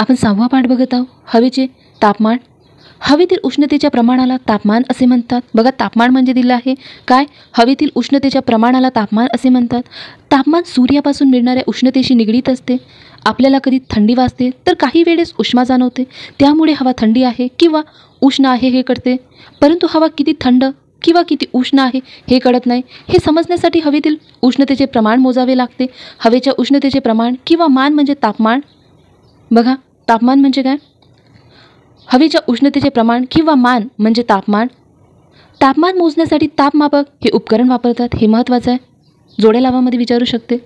आपण 6वा पाठ बघत आहोत. हवेचे तापमान. हवेतील उष्णतेच्या प्रमाणाला तापमान असे म्हणतात. बघा, तापमान म्हणजे दिलं आहे काय, हवेतील उष्णतेच्या प्रमाणाला तापमान असे म्हणतात. तापमान सूर्यापासून मिळणाऱ्या उष्णतेशी निगडीत असते. आपल्याला कधी थंडी वाजते तर काही वेळेस उष्मा जाणवते, त्यामुळे हवा थंडी आहे किंवा उष्ण आहे हे कळते. परंतु हवा किती थंड किंवा किती उष्ण आहे हे कळत नाही. हे समजण्यासाठी हवेतील उष्णतेचे प्रमाण मोजावे लागते. हवेच्या उष्णतेचे प्रमाण किंवा मान म्हणजे तापमान. बघा, तापमान म्हणजे काय, हवेच्या उष्णतेचे प्रमाण किंवा मान म्हणजे तापमान. तापमान मोजण्यासाठी तापमापक हे उपकरण वापरतात, हे महत्त्वाचं आहे. जोड्या लावामध्ये विचारू शकते.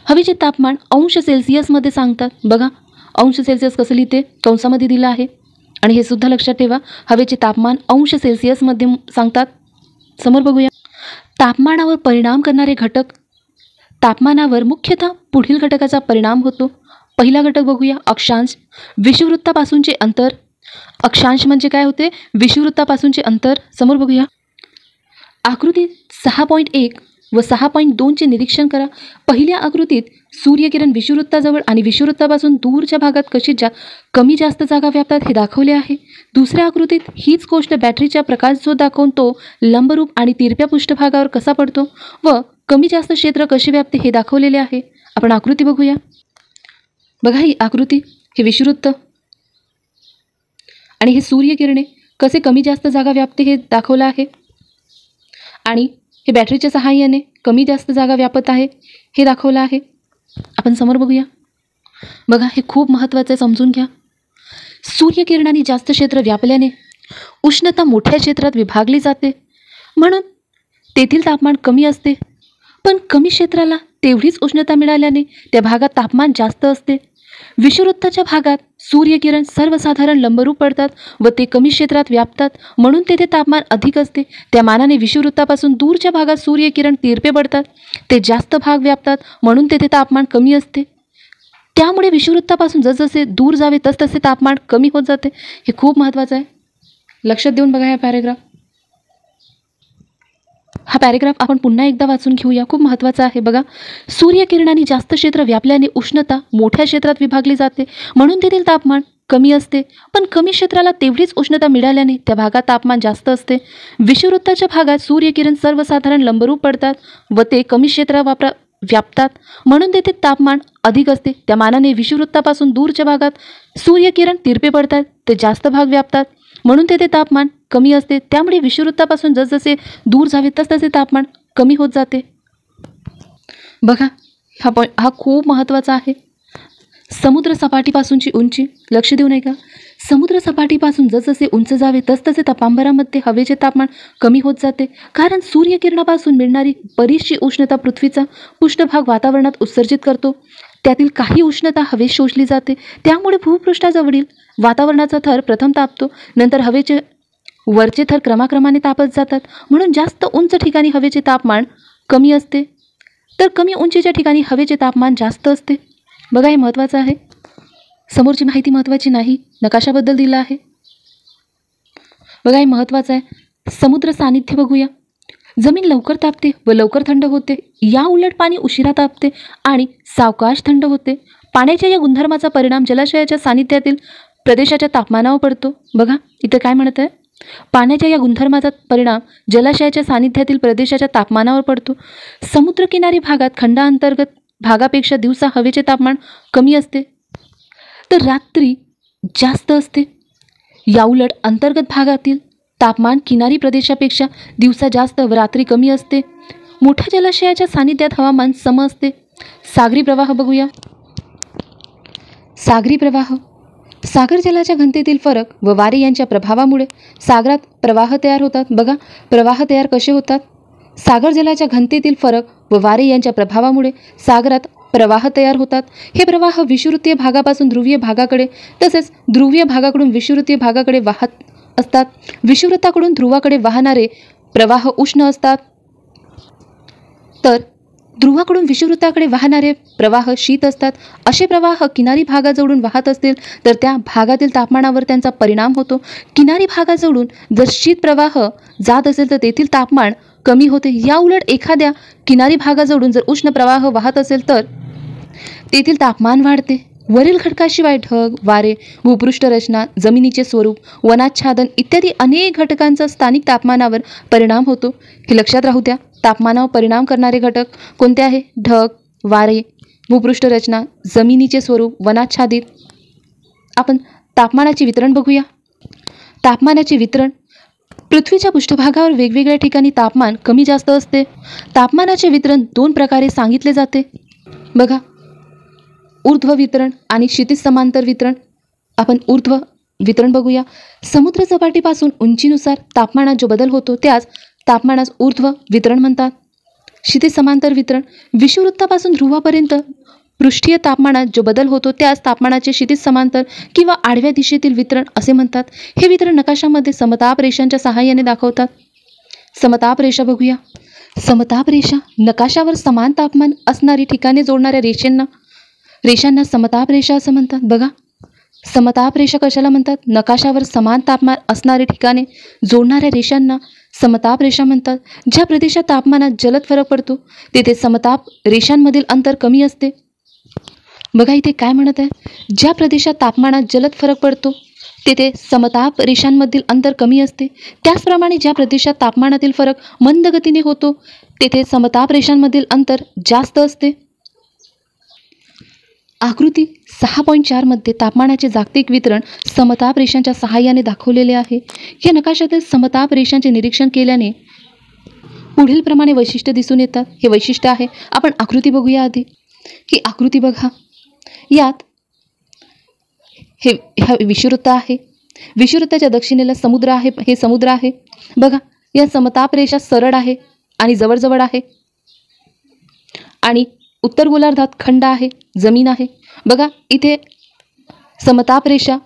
हवेचे तापमान अंश सेल्सिअसमध्ये सांगतात. बघा, अंश सेल्सिअस कसं लिहिते, कंसामध्ये दिलं आहे. आणि हे सुद्धा लक्षात ठेवा, हवेचे तापमान अंश सेल्सिअसमध्ये सांगतात. समोर बघूया. तापमानावर परिणाम करणारे घटक. तापमानावर मुख्यतः पुढील घटकाचा परिणाम होतो. पहिला घटक बघूया, अक्षांश. विषुववृत्तापासूनचे अंतर. अक्षांश म्हणजे काय होते, विषुववृत्तापासूनचे अंतर. समोर बघूया. आकृतीत 6.1 व 6.2चे निरीक्षण करा. पहिल्या आकृतीत सूर्यकिरण विषुववृत्ताजवळ आणि विषुववृत्तापासून दूरच्या भागात कशी कमी जास्त जागा व्यापतात हे दाखवले आहे. दुसऱ्या आकृतीत हीच गोष्ट बॅटरीचा प्रकाश जो दाखवून तो लंबरूप आणि तिरप्या पृष्ठभागावर कसा पडतो व कमी जास्त क्षेत्र कसे व्यापते हे दाखवलेले आहे. आपण आकृती बघूया. बघा, ही आकृती, हे विषुववृत्त आणि हे सूर्यकिरणे कसे कमी जास्त जागा व्यापते हे दाखवलं आहे. आणि हे बॅटरीच्या सहाय्याने कमी जास्त जागा व्यापत आहे हे दाखवलं आहे. आपण समोर बघूया. बघा, हे खूप महत्त्वाचं आहे, समजून घ्या. सूर्यकिरणांनी जास्त क्षेत्र व्यापल्याने उष्णता मोठ्या क्षेत्रात विभागली जाते, म्हणून तेथील तापमान कमी असते. पण कमी क्षेत्राला तेवढीच उष्णता मिळाल्याने त्या भागात तापमान जास्त असते. विषुववृत्ताच्या भागात सूर्यकिरण सर्वसाधारण लंबरूप पडतात व ते कमी क्षेत्रात व्यापतात, म्हणून तेथे तापमान अधिक असते. त्या मानाने विषुववृत्तापासून दूरच्या भागात सूर्यकिरण तिरपे पडतात, ते जास्त भाग व्यापतात, म्हणून तेथे तापमान कमी असते. त्यामुळे विषुववृत्तापासून जसजसे दूर जावे तसतसे तापमान कमी होत जाते. हे खूप महत्त्वाचं आहे, लक्षात देऊन बघा. हा पॅरेग्राफ आपण पुन्हा एकदा वाचून घेऊया, खूप महत्त्वाचा आहे. बघा, सूर्यकिरणांनी जास्त क्षेत्र व्यापल्याने उष्णता मोठ्या क्षेत्रात विभागली जाते, म्हणून तेथील तापमान कमी असते. पण कमी क्षेत्राला तेवढीच उष्णता मिळाल्याने त्या भागात तापमान जास्त असते. विषुववृत्ताच्या भागात सूर्यकिरण सर्वसाधारण लंबरूप पडतात व ते कमी क्षेत्र व्यापतात, म्हणून तेथे तापमान अधिक असते. त्या मानाने विषुववृत्तापासून दूरच्या भागात सूर्यकिरण तिरपे पडतात, ते जास्त भाग व्यापतात, म्हणून तेथे तापमान कमी असते. त्यामुळे विषुववृत्तापासून जसजसे दूर जावे तसतसे तापमान कमी होत जाते. बघा, हा खूप महत्त्वाचा आहे. समुद्र सपाटीपासूनची उंची. लक्ष देऊ नये का, समुद्र सपाटीपासून जसजसे उंच जावे तसतसे तापांबरामध्ये हवेचे तापमान कमी होत जाते, कारण सूर्यकिरणापासून मिळणारी बरीचशी उष्णता पृथ्वीचा पृष्ठभाग वातावरणात उत्सर्जित करतो. त्यातील काही उष्णता हवेत शोषली जाते. त्यामुळे भूपृष्ठाजवळील वातावरणाचा थर प्रथम तापतो, नंतर हवेचे वरचे थर क्रमाक्रमाने तापत जातात. म्हणून जास्त उंच ठिकाणी हवेचे तापमान कमी असते, तर कमी उंचीच्या ठिकाणी हवेचे तापमान जास्त असते. बघा, हे महत्त्वाचं आहे. समोरची माहिती महत्त्वाची नाही, नकाशाबद्दल दिलं आहे. बघा, हे महत्त्वाचं आहे. समुद्र सानिध्य बघूया. जमीन लवकर तापते व लवकर थंड होते. या उलट पाणी उशिरा तापते आणि सावकाश थंड होते. पाण्याच्या या गुणधर्माचा परिणाम जलाशयाच्या सानिध्यातील प्रदेशाच्या तापमानावर पडतो. बघा, इथं काय म्हणत आहे, पाण्याच्या या गुणधर्माचा परिणाम जलाशयाच्या सानिध्यातील प्रदेशाच्या तापमानावर पडतो. समुद्रकिनारी भागात खंडांतर्गत भागापेक्षा दिवसा हवेचे तापमान कमी असते तर रात्री जास्त असते. याउलट अंतर्गत भागातील तापमान किनारी प्रदेशापेक्षा दिवसा जास्त व रात्री कमी असते. मोठ्या जलाशयाच्या सानिध्यात हवामान सम असते. सागरी प्रवाह बघूया. सागरी प्रवाह. सागर जलाच्या घनतेतील फरक व वारे यांच्या प्रभावामुळे सागरात प्रवाह तयार होतात. बघा, प्रवाह तयार कसे होतात, सागर जलाच्या घनतेतील फरक व वारे यांच्या प्रभावामुळे सागरात प्रवाह तयार होतात. हे प्रवाह विषुववृत्तीय भागापासून ध्रुवीय भागाकडे तसेच ध्रुवीय भागाकडून विषुववृत्तीय भागाकडे वाहत असतात. विषुववृत्ताकडून ध्रुवाकडे वाहणारे प्रवाह उष्ण असतात, तर ध्रुवाकडून विषुववृत्ताकडे वाहणारे प्रवाह शीत असतात. असे प्रवाह किनारी भागाजवळून वाहत असतील तर त्या भागातील तापमानावर त्यांचा परिणाम होतो. किनारी भागाजवळून जर शीत प्रवाह जात असेल तर तेथील तापमान कमी होते. याउलट एखाद्या किनारी भागाजवळून जर उष्ण प्रवाह वाहत असेल तर तेथील तापमान वाढते. वरील घटकाशिवाय ढग, वारे, भूपृष्ठ रचना, जमिनीचे स्वरूप, वनाच्छादन इत्यादी अनेक घटकांचा स्थानिक तापमानावर परिणाम होतो. हे लक्षात राहू द्या. तापमानावर परिणाम करणारे घटक कोणते आहे? ढग, वारे, भूपृष्ठ रचना, जमिनीचे स्वरूप, वनाच्छादित. आपण तापमानाचे वितरण बघूया. तापमानाचे वितरण. पृथ्वीच्या पृष्ठभागावर वेगवेगळ्या ठिकाणी तापमान कमी जास्त असते. तापमानाचे वितरण 2 प्रकारे सांगितले जाते. बघा, ऊर्ध्व वितरण आणि क्षितिज समांतर वितरण. आपण ऊर्ध्व वितरण बघूया. समुद्र सपाटीपासून उंचीनुसार तापमानात जो बदल होतो त्यास तापमानास ऊर्ध्व वितरण म्हणतात. क्षितिज समांतर वितरण. विषुववृत्तापासून ध्रुवापर्यंत पृष्ठीय तापमानात जो बदल होतो त्यास तापमानाचे क्षितिज समांतर किंवा आडव्या दिशेतील वितरण असे म्हणतात. हे वितरण नकाशामध्ये समताप रेषांच्या सहाय्याने दाखवतात. समताप रेषा बघूया. समताप रेषा नकाशावर समान तापमान असणारी ठिकाणे जोडणाऱ्या रेषांना समताप रेषा असं म्हणतात. बघा, समताप रेषा कशाला म्हणतात? नकाशावर समान तापमान असणारी ठिकाणे जोडणाऱ्या रेषांना समताप रेषा म्हणतात. ज्या प्रदेशात तापमानात जलद फरक पडतो तेथे समताप रेषांमधील अंतर कमी असते. बघा इथे काय म्हणत आहे? ज्या प्रदेशात तापमानात जलद फरक पडतो तेथे समताप रेषांमधील अंतर कमी असते. त्याचप्रमाणे ज्या प्रदेशात तापमानातील फरक मंद गतीने होतो तेथे समताप रेषांमधील अंतर जास्त असते. आकृती 6.4 मध्ये तापमानाचे जागतिक वितरण समताप रेषांच्या सहाय्याने दाखवलेले आहे. या नकाशातील समताप रेषांचे निरीक्षण केल्याने पुढील प्रमाणे वैशिष्ट्य दिसून येतात. हे वैशिष्ट्य आहे. आपण आकृती बघूया आधी. ही आकृती बघा. यात हे विषुववृत्त आहे. विषुववृत्ताच्या दक्षिणेला समुद्र आहे. हे समुद्र आहे. बघा, या समताप रेषा सरळ आहे आणि जवळजवळ आहे. आणि उत्तर गोलार्धात खंड आहे, जमीन आहे. बघा इथे समताप रेषा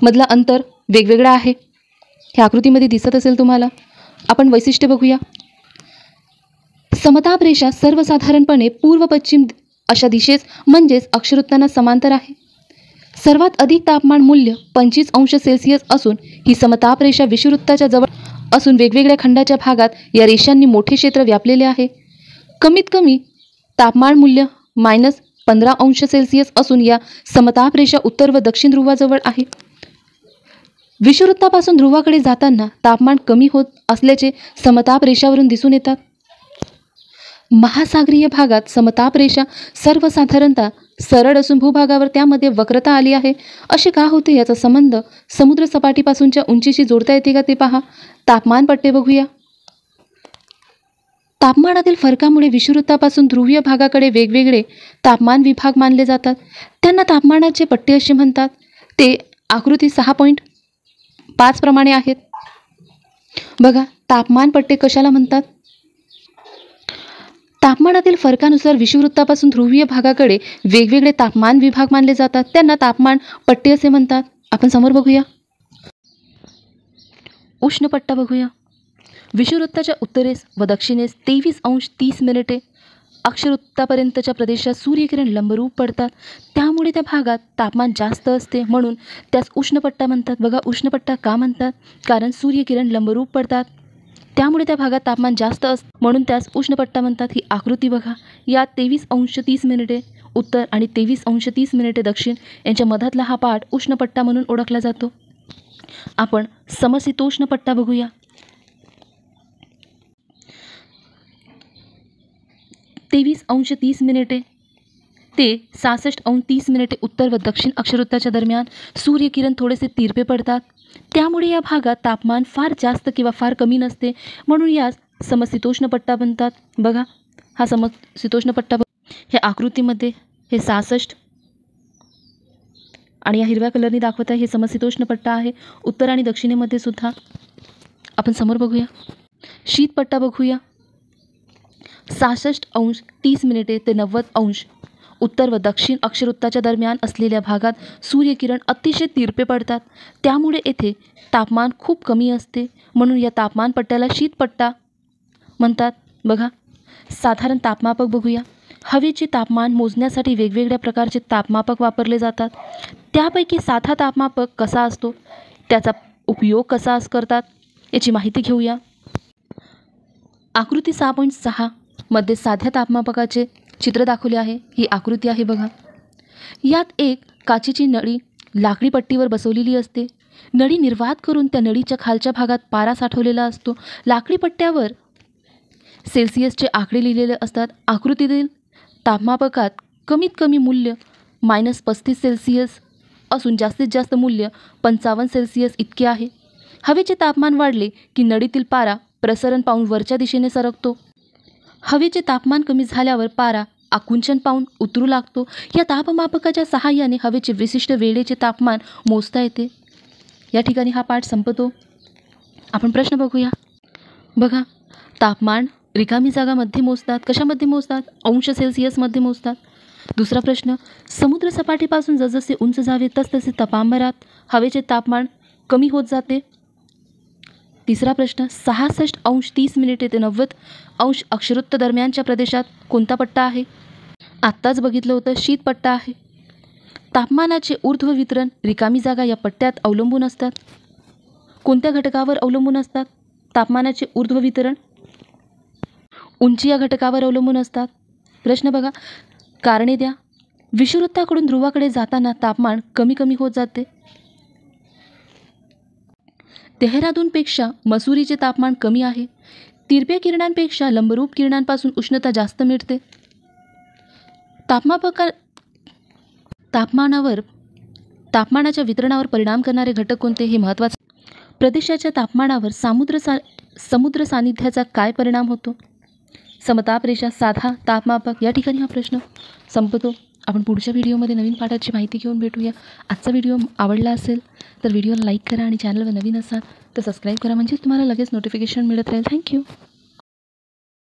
मधला अंतर वेगवेगळं आहे. ह्या आकृतीमध्ये दिसत असेल तुम्हाला. आपण वैशिष्ट्य बघूया. समताप रेषा सर्वसाधारणपणे पूर्व पश्चिम अशा दिशेस म्हणजेच अक्षवृत्तांना समांतर आहे. सर्वात अधिक तापमान मूल्य 25 अंश सेल्सिअस असून ही समताप रेषा विषुववृत्ताच्या जवळ असून वेगवेगळ्या खंडाच्या भागात या रेषांनी मोठे क्षेत्र व्यापलेले आहे. कमीत कमी तापमान मूल्य -15 अंश सेल्सिअस असून या समताप रेषा उत्तर व दक्षिण ध्रुवाजवळ आहे. विषुववृत्तापासून ध्रुवाकडे जाताना तापमान कमी होत असल्याचे समताप रेषावरून दिसून येतात. महासागरीय भागात समताप रेषा सर्वसाधारणतः सरळ असून भूभागावर त्यामध्ये वक्रता आली आहे. असे का होते याचा संबंध समुद्र सपाटीपासूनच्या उंचीशी जोडता येते का ते पहा. तापमान पट्टे बघूया. तापमानातील फरकामुळे विषुववृत्तापासून ध्रुवीय भागाकडे वेगवेगळे तापमान विभाग मानले जातात. त्यांना तापमानाचे पट्टे असे म्हणतात. ते आकृती 6.5 प्रमाणे आहेत. बघा, तापमान पट्टे कशाला म्हणतात? तापमानातील फरकानुसार विषुववृत्तापासून ध्रुवीय भागाकडे वेगवेगळे तापमान विभाग मानले जातात. त्यांना तापमान पट्टे असे म्हणतात. आपण समोर बघूया. उष्णपट्टा बघूया. विषुववृत्ताच्या उत्तरेस व दक्षिणेस 23 अंश 30 मिनिटे अक्षवृत्तापर्यंतच्या प्रदेशात सूर्यकिरण लंबरूप पडतात. त्यामुळे त्या भागात तापमान जास्त असते म्हणून त्यास उष्णपट्टा म्हणतात. बघा, उष्णपट्टा का म्हणतात? कारण सूर्यकिरण लंबरूप पडतात त्यामुळे त्या भागात तापमान जास्त असते म्हणून त्यास उष्णपट्टा म्हणतात. ही आकृती बघा. यात 23 अंश 30 मिनिटे उत्तर आणि 23 अंश 30 मिनिटे दक्षिण यांच्या मधातला हा पाठ उष्णपट्टा म्हणून ओळखला जातो. आपण समशीतोष्ण पट्टा बघूया. 23 अंश 30 मिनिटे ते 66 अंश 30 मिनिटे उत्तर व दक्षिण अक्षवृत्ताच्या दरम्यान सूर्यकिरण थोडेसे तिरपे पडतात. त्यामुळे या भागात तापमान फार जास्त किंवा फार कमी नसते म्हणून यास समशीतोष्ण पट्टा म्हणतात. बघा, हा समशीतोष्ण पट्टा ह्या आकृतीमध्ये हे 66 आणि या हिरव्या कलरने दाखवत आहे हे समशीतोष्ण पट्टा आहे. उत्तर आणि दक्षिणेमध्ये सुद्धा. आपण समोर बघूया. शीतपट्टा बघूया. 66 अंश 30 मिनिटे ते 90 अंश उत्तर व दक्षिण अक्षवृत्ताच्या दरम्यान असलेल्या भागात सूर्यकिरण अतिशय तिरपे पडतात. त्यामुळे येथे तापमान खूप कमी असते म्हणून या तापमान पट्ट्याला शीतपट्टा म्हणतात. बघा, साधारण तापमापक बघूया. हवेचे तापमान मोजण्यासाठी वेगवेगळ्या प्रकारचे तापमापक वापरले जातात. त्यापैकी साधा तापमापक कसा असतो, त्याचा उपयोग कसा करतात याची माहिती घेऊया. आकृती 6.6 मध्ये साध्या तापमापकाचे चित्र दाखवले आहे. ही आकृती आहे बघा. यात एक काचेची नळी लाकडी पट्टीवर बसवलेली असते. नळी निर्वात करून त्या नळीच्या खालच्या भागात पारा साठवलेला असतो. लाकडी पट्ट्यावर सेल्सिअसचे आकडे लिहिलेले असतात. आकृतीतील तापमापकात कमीत कमी मूल्य -35 सेल्सिअस असून जास्तीत जास्त मूल्य 55 सेल्सिअस इतके आहे. हवेचे तापमान वाढले की नळीतील पारा प्रसरण पाहून वरच्या दिशेने सरकतो. हवेचे तापमान कमी झाल्यावर पारा आकुंचन पाहून उतरू लागतो. या तापमापकाच्या सहाय्याने हवेचे विशिष्ट वेळेचे तापमान मोजता येते. या ठिकाणी हा पाठ संपतो. आपण प्रश्न बघूया. बघा, तापमान रिकामी जागामध्ये मोजतात. कशामध्ये मोजतात? अंश सेल्सिअसमध्ये मोजतात. दुसरा प्रश्न, समुद्र सपाटीपासून जसजसे उंच जावे तसतसे तापमानात हवेचे तापमान कमी होत जाते. तिसरा प्रश्न, 66°30' ते 90° अक्षरुत्तर दरम्यानच्या प्रदेशात कोणता पट्टा आहे? आत्ताच बघितलं होतं, शीतपट्टा आहे. तापमानाचे ऊर्ध्व वितरण रिकामी जागा या पट्ट्यात अवलंबून असतात. कोणत्या घटकावर अवलंबून असतात? तापमानाचे ऊर्ध्व वितरण उंची या घटकावर अवलंबून असतात. प्रश्न बघा, कारणे द्या. विषुववृत्ताकडून ध्रुवाकडे जाताना तापमान कमी कमी होत जाते. देहरादूनपेक्षा मसुरीचे तापमान कमी आहे. तिरप्या किरणांपेक्षा लंबरूप किरणांपासून उष्णता जास्त मिळते. तापमानाच्या वितरणावर परिणाम करणारे घटक कोणते हे महत्त्वाचे. प्रदेशाच्या तापमानावर समुद्र सानिध्याचा काय परिणाम होतो? समताप रेषा, साधा तापमापक. या ठिकाणी हा प्रश्न संपतो. आपण पुढच्या व्हिडिओमध्ये नवीन पाठाची माहिती घेऊन भेटूया. आजचा व्हिडिओ आवडला असेल तर व्हिडिओला लाईक करा आणि चॅनलवर नवीन असाल तर सबस्क्राईब करा, म्हणजे तुम्हाला लगेच नोटिफिकेशन मिळत राहील. थँक्यू.